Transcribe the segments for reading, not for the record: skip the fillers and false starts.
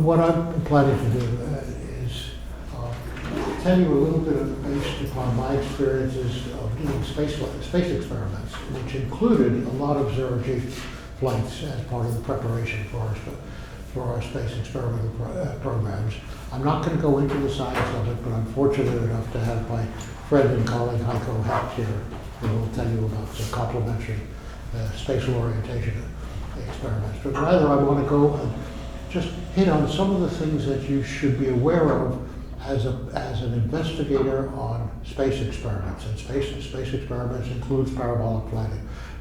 what I'm planning to do is tell you a little bit based upon my experiences of doing space experiments, which included a lot of zero-G flights as part of the preparation for our space experimental programs. I'm not going to go into the science of it, but I'm fortunate enough to have my friend and colleague Heiko Hecht here, who will tell you about some complementary spatial orientation experiments. But rather, I want to go and just hit on some of the things that you should be aware of as an investigator on space experiments. And space experiments includes parabolic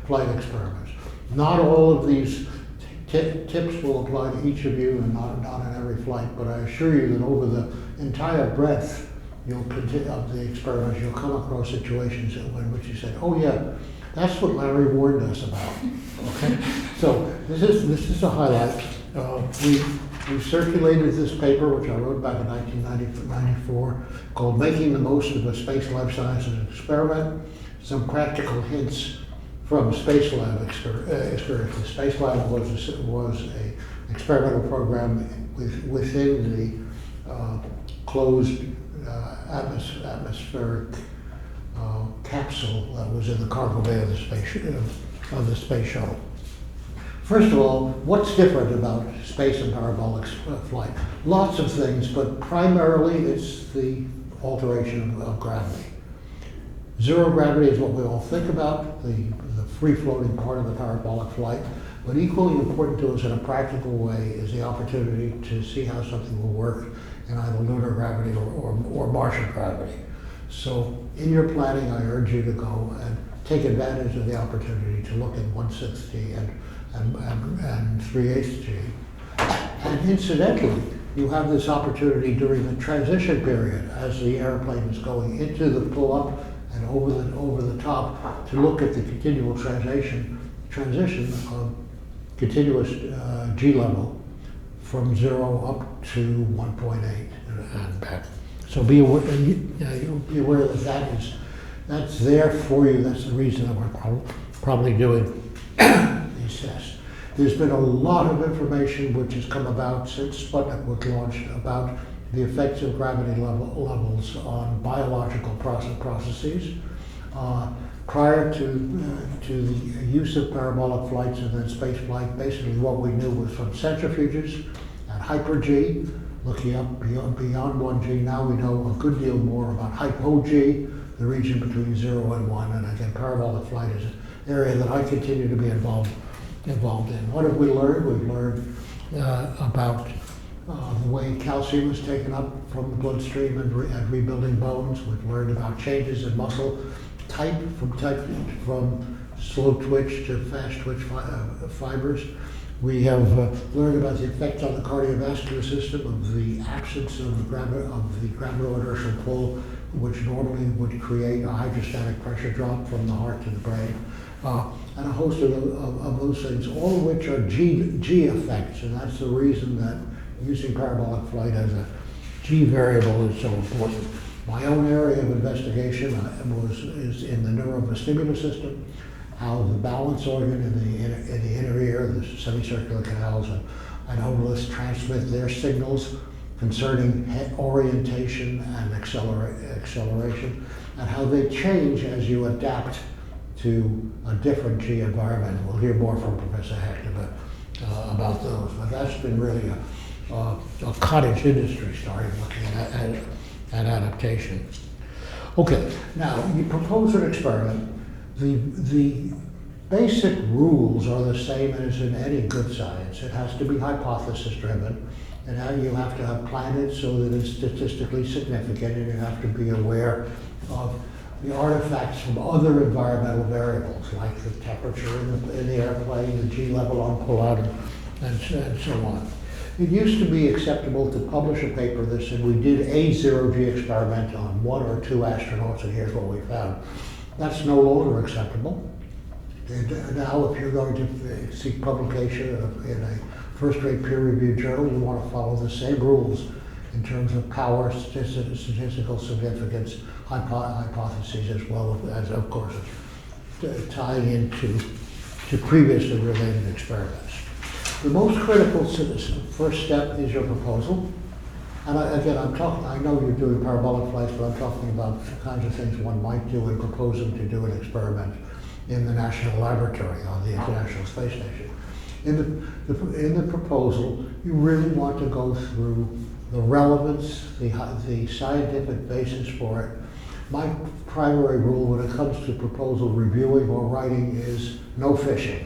flight experiments. Not all of these tips will apply to each of you, and not in every flight, but I assure you that over the entire breadth of the experiments, you'll come across situations in which you said, oh yeah, that's what Larry warned us about. Okay, so this is a highlight. We circulated this paper, which I wrote back in 1994, called Making the Most of a Space Life Sciences Experiment, Some Practical Hints from Space Lab Experience. The Space Lab was an experimental program within the closed atmospheric capsule that was in the cargo bay of the space shuttle. First of all, what's different about space and parabolic flight? Lots of things, but primarily it's the alteration of gravity. Zero gravity is what we all think about, the free-floating part of the parabolic flight, but equally important to us in a practical way is the opportunity to see how something will work in either lunar gravity or Martian gravity. So in your planning, I urge you to go and take advantage of the opportunity to look at 1/6 G and 3/8 G. And incidentally, you have this opportunity during the transition period as the airplane is going into the pull-up and over the top to look at the continual transition of continuous G level from 0 up to 1.8 and back. So be aware that that's there for you. That's the reason that we're probably doing these tests. There's been a lot of information which has come about since Sputnik was launched about the effects of gravity levels on biological processes. Prior to the use of parabolic flights and then space flight, basically what we knew was from centrifuges at hyper-G, looking up beyond 1G. Now we know a good deal more about hypo-G, the region between 0 and 1, and again, parabolic flight is an area that I continue to be involved in. What have we learned? We've learned about the way calcium is taken up from the bloodstream and rebuilding bones. We've learned about changes in muscle type from slow twitch to fast twitch fibers. We have learned about the effects on the cardiovascular system of the absence of the gravito-inertial pull, which normally would create a hydrostatic pressure drop from the heart to the brain, and a host of those things, all of which are G effects, and that's the reason that using parabolic flight as a G variable is so important. My own area of investigation is in the neurovestibular system, how the balance organ in the inner ear, the semicircular canals and ovalis transmit their signals concerning orientation and acceleration, and how they change as you adapt to a different G environment. We'll hear more from Professor Hecht about those, but that's been really a cottage industry starting looking at adaptation. Okay, now you propose an experiment. The basic rules are the same as in any good science. It has to be hypothesis driven, and now you have to have planned it so that it's statistically significant, and you have to be aware of the artifacts from other environmental variables, like the temperature in the airplane, the G level on pull-out, and so on. It used to be acceptable to publish a paper that said we did a zero-G experiment on 1 or 2 astronauts, and here's what we found. That's no longer acceptable. And now if you're going to seek publication in a first-rate peer-reviewed journal, you want to follow the same rules in terms of power, statistical significance, hypotheses, as well as, of course, tying into previously related experiments. The most critical first step is your proposal. And I know you're doing parabolic flights, but I'm talking about the kinds of things one might do in proposing to do an experiment in the National Laboratory on the International Space Station. In the proposal, you really want to go through the relevance, the scientific basis for it. My primary rule when it comes to proposal reviewing or writing is no fishing.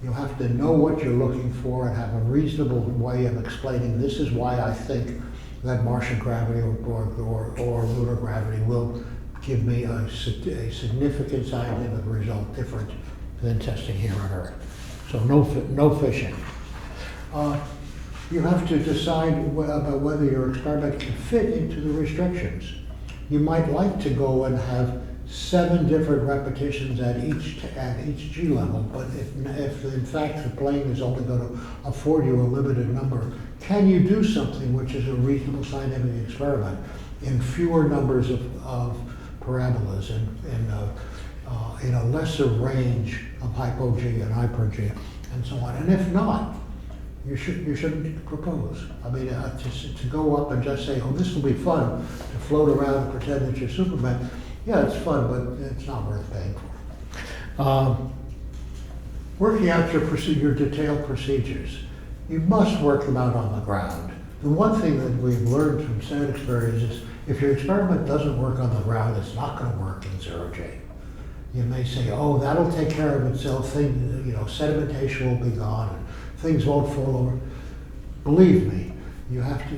You have to know what you're looking for and have a reasonable way of explaining this is why I think that Martian gravity or lunar gravity will give me a significant scientific result different than testing here on Earth. So no fishing. You have to decide about whether your experiment can fit into the restrictions. You might like to go and have 7 different repetitions at each G level, but if in fact the plane is only going to afford you a limited number, can you do something which is a reasonable scientific experiment in fewer numbers of parabolas in a lesser range of hypo-G and hyper-G and so on? And if not, you shouldn't propose. I mean, to go up and just say, oh, this will be fun, to float around and pretend that you're Superman, yeah, it's fun, but it's not worth paying for. Working out your detailed procedures. You must work them out on the ground. The one thing that we've learned from SAT experience is if your experiment doesn't work on the ground, it's not going to work in 0G. You may say, oh, that'll take care of itself. Sedimentation will be gone and things won't fall over. Believe me, you have to,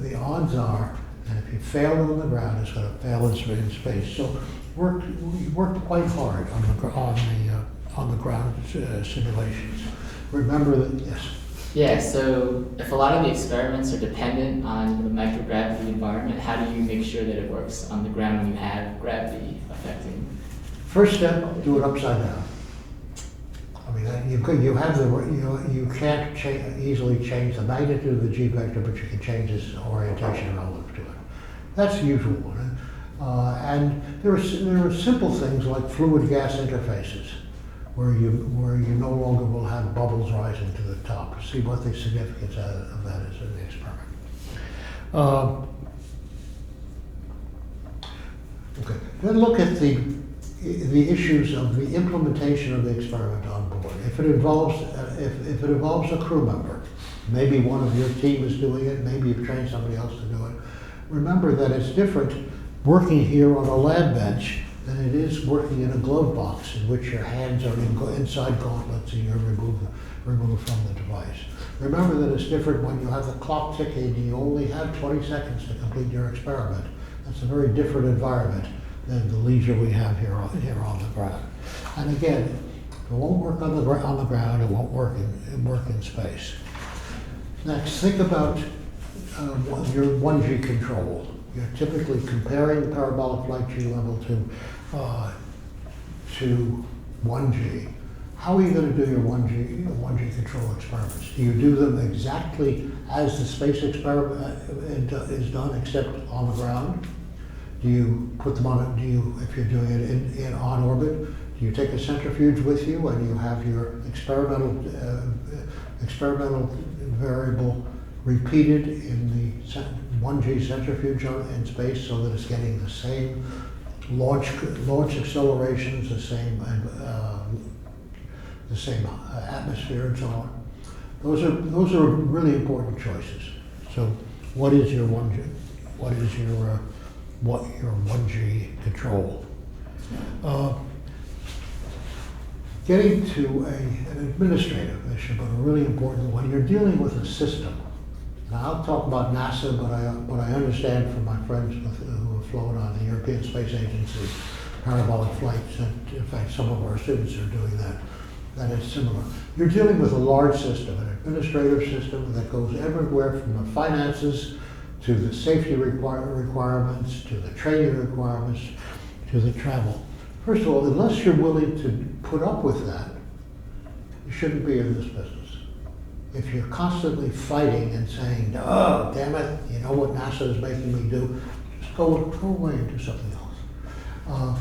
the odds are, and if you fail on the ground, it's going to fail in space. So we worked quite hard on the ground simulations. Remember that, yes? Yeah, so if a lot of the experiments are dependent on the microgravity environment, how do you make sure that it works on the ground when you have gravity affecting? First step, do it upside down. I mean, you can't easily change the magnitude of the G vector, but you can change its orientation relative to it. That's the usual one. And there are simple things like fluid-gas interfaces, where you no longer will have bubbles rising to the top. See what the significance of that is in the experiment. Okay. Then look at the issues of the implementation of the experiment on board. If it involves a crew member, maybe one of your team is doing it, maybe you've trained somebody else to do it. Remember that it's different working here on a lab bench than it is working in a glove box in which your hands are inside gauntlets and you're removed from the device. Remember that it's different when you have the clock ticking and you only have 20 seconds to complete your experiment. That's a very different environment than the leisure we have here on the ground. And again, it won't work on the ground, it won't work in space. Next, think about your 1G control. You're typically comparing the parabolic flight G level to 1G. How are you going to do your 1G control experiments? Do you do them exactly as the space experiment is done, except on the ground? Do you put them on if you're doing it on orbit, do you take a centrifuge with you and you have your experimental variable repeated in the 1G centrifuge in space so that it's getting the same launch accelerations, the same atmosphere and so on? Those are really important choices. So what is your 1G? What is your 1G control? Getting to an administrative issue, but a really important one. You're dealing with a system. Now, I'll talk about NASA, but I understand from my friends who have flown on the European Space Agency parabolic flights, and in fact some of our students are doing that is similar. You're dealing with a large system, an administrative system that goes everywhere from the finances to the safety requirements, to the training requirements, to the travel. First of all, unless you're willing to put up with that, you shouldn't be in this business. If you're constantly fighting and saying, oh, damn it, you know what NASA is making me do, just go away and do something else.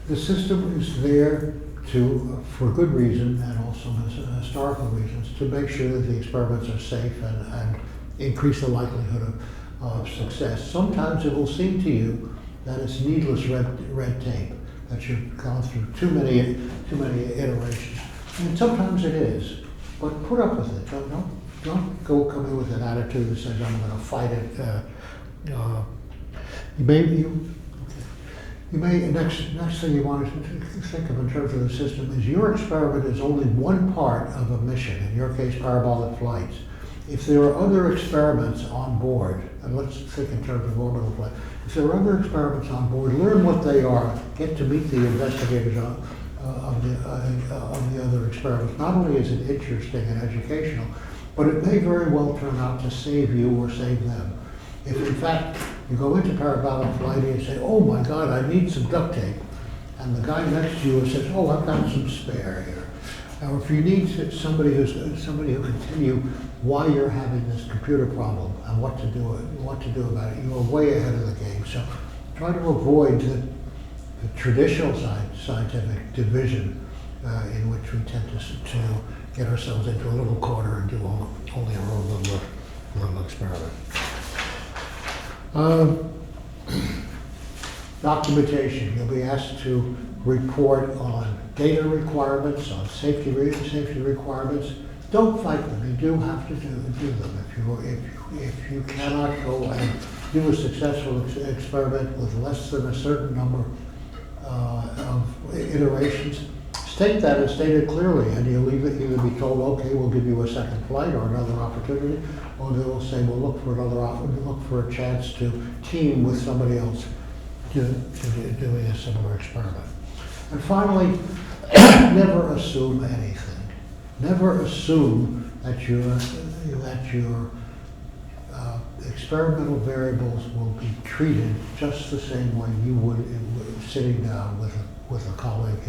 The system is there for good reason and also historical reasons, to make sure that the experiments are safe and increase the likelihood of success. Sometimes it will seem to you that it's needless red tape, that you've gone through too many iterations. And sometimes it is, but put up with it. Don't come in with an attitude that says, I'm going to fight it. Next thing you want to think of in terms of the system is your experiment is only one part of a mission, in your case, parabolic flights. If there are other experiments on board, and let's think in terms of orbital flight, if there are other experiments on board, learn what they are, get to meet the investigators of the other experiments. Not only is it interesting and educational, but it may very well turn out to save you or save them. If in fact you go into parabolic flight and you say, oh my God, I need some duct tape, and the guy next to you says, oh, I've got some spare here. Or if you need somebody who can tell you why you're having this computer problem and what to do about it, you are way ahead of the game. So try to avoid the traditional scientific division in which we tend to get ourselves into a little corner and do only our own little experiment. Documentation. You'll be asked to report on data requirements, on safety requirements. Don't fight them. You do have to do them. If you cannot go and do a successful experiment with less than a certain number of iterations, state that and state it clearly, and you'll either be told, okay, we'll give you a second flight or another opportunity, or they will say, we'll look for a chance to team with somebody else doing a similar experiment. And finally, never assume anything. Never assume that your experimental variables will be treated just the same way you would sitting down with a colleague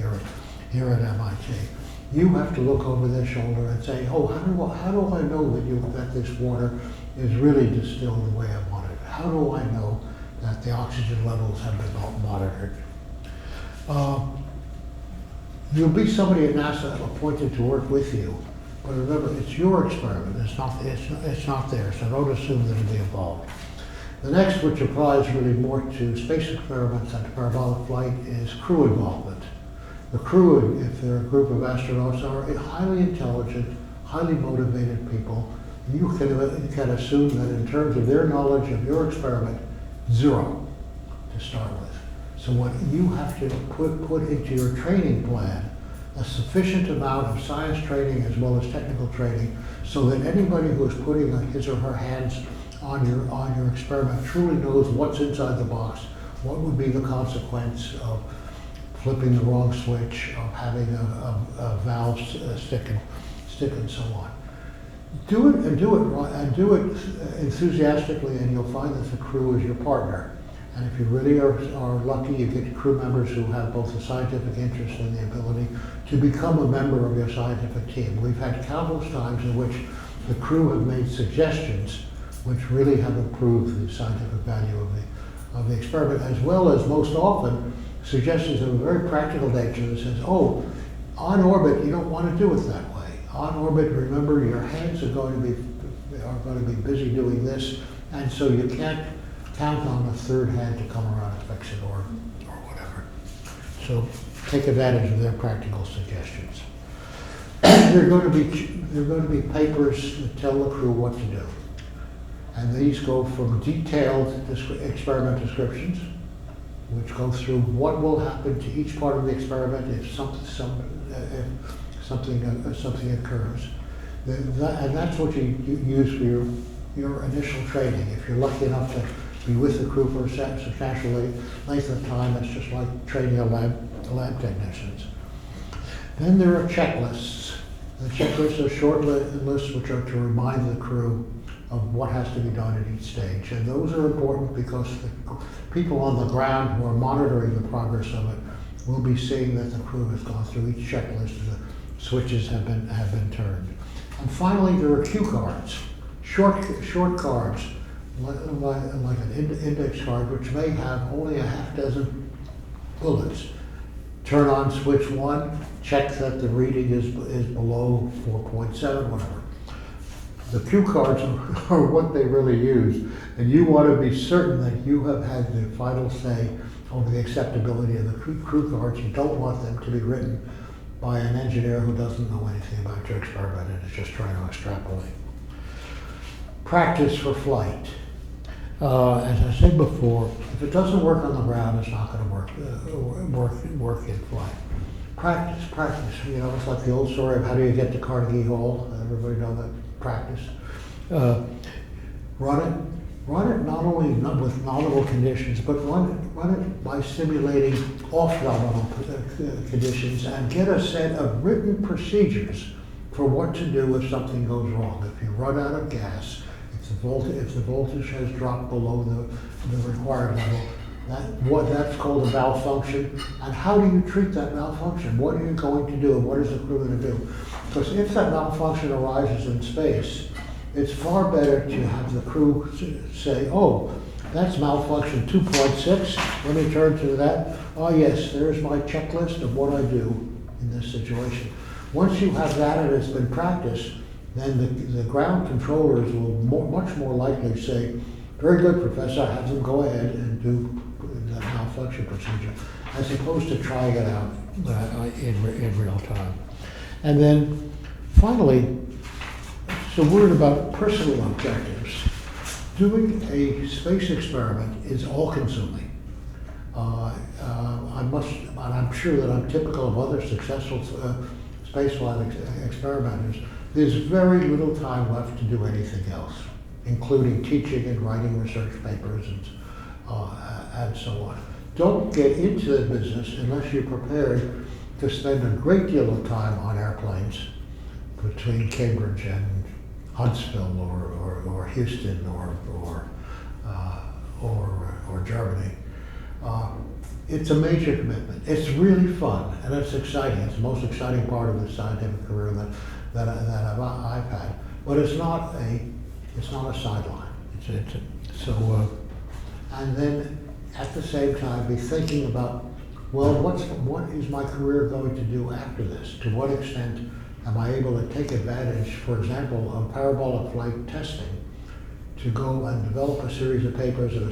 here at MIT. You have to look over their shoulder and say, oh, how do I know that this water is really distilled the way I want it? How do I know that the oxygen levels have been monitored? You'll be somebody at NASA appointed to work with you, but remember, it's your experiment. It's not theirs, so don't assume that it'll be involved. The next, which applies really more to space experiments and to parabolic flight, is crew involvement. The crew, if they're a group of astronauts, are highly intelligent, highly motivated people. You can assume that in terms of their knowledge of your experiment, 0 to start with. So what you have to put into your training plan a sufficient amount of science training as well as technical training, so that anybody who is putting his or her hands on your experiment truly knows what's inside the box, what would be the consequence of flipping the wrong switch, of having a valve stick and so on. Do it enthusiastically, and you'll find that the crew is your partner. And if you really are lucky, you get crew members who have both a scientific interest and the ability to become a member of your scientific team. We've had countless times in which the crew have made suggestions which really have improved the scientific value of the experiment, as well as most often suggestions of a very practical nature that says, oh, on orbit, you don't want to do it that way. On orbit, remember, your hands are going to be busy doing this, and so you can't count on a third hand to come around and fix it or whatever. So take advantage of their practical suggestions. There are going to be papers that tell the crew what to do. And these go from detailed experiment descriptions, which go through what will happen to each part of the experiment if something occurs. And that's what you use for your initial training. If you're lucky enough to be with the crew for a substantial length of time, it's just like training lab technicians. Then there are checklists. The checklists are short lists which are to remind the crew of what has to be done at each stage. And those are important because the people on the ground who are monitoring the progress of it will be seeing that the crew has gone through each checklist and the switches have been turned. And finally, there are cue cards, short cards, like an index card, which may have only a half dozen bullets. turn on switch 1, check that the reading is below 4.7, whatever. The cue cards are what they really use, and you want to be certain that you have had the final say over the acceptability of the crew cards. You don't want them to be written by an engineer who doesn't know anything about your experiment and is just trying to extrapolate. Practice for flight. As I said before, if it doesn't work on the ground, it's not going to work in flight. Practice. You know, it's like the old story of how do you get to Carnegie Hall. Everybody know that practice. Run it not only with nominal conditions, but run it by simulating off-nominal conditions and get a set of written procedures for what to do if something goes wrong. If you run out of gas, if the voltage has dropped below the required level, that's called a malfunction. And how do you treat that malfunction? What are you going to do, and what is the crew going to do? Because if that malfunction arises in space, it's far better to have the crew say, oh, that's malfunction 2.6. Let me turn to that. Oh yes, there's my checklist of what I do in this situation. Once you have that and it's been practiced, then the ground controllers will much more likely say, very good, Professor, have them go ahead and do that malfunction procedure, as opposed to trying it out in real time. And then finally, it's a word about personal objectives. Doing a space experiment is all-consuming. I'm sure that I'm typical of other successful spaceflight experimenters. There's very little time left to do anything else, including teaching and writing research papers and so on. Don't get into the business unless you're prepared to spend a great deal of time on airplanes between Cambridge and Huntsville or Houston or Germany. It's a major commitment. It's really fun and it's exciting. It's the most exciting part of the scientific career that I've had. But it's not a sideline. And then at the same time be thinking about, well, what is my career going to do after this? To what extent am I able to take advantage, for example, of parabolic flight testing to go and develop a series of papers at a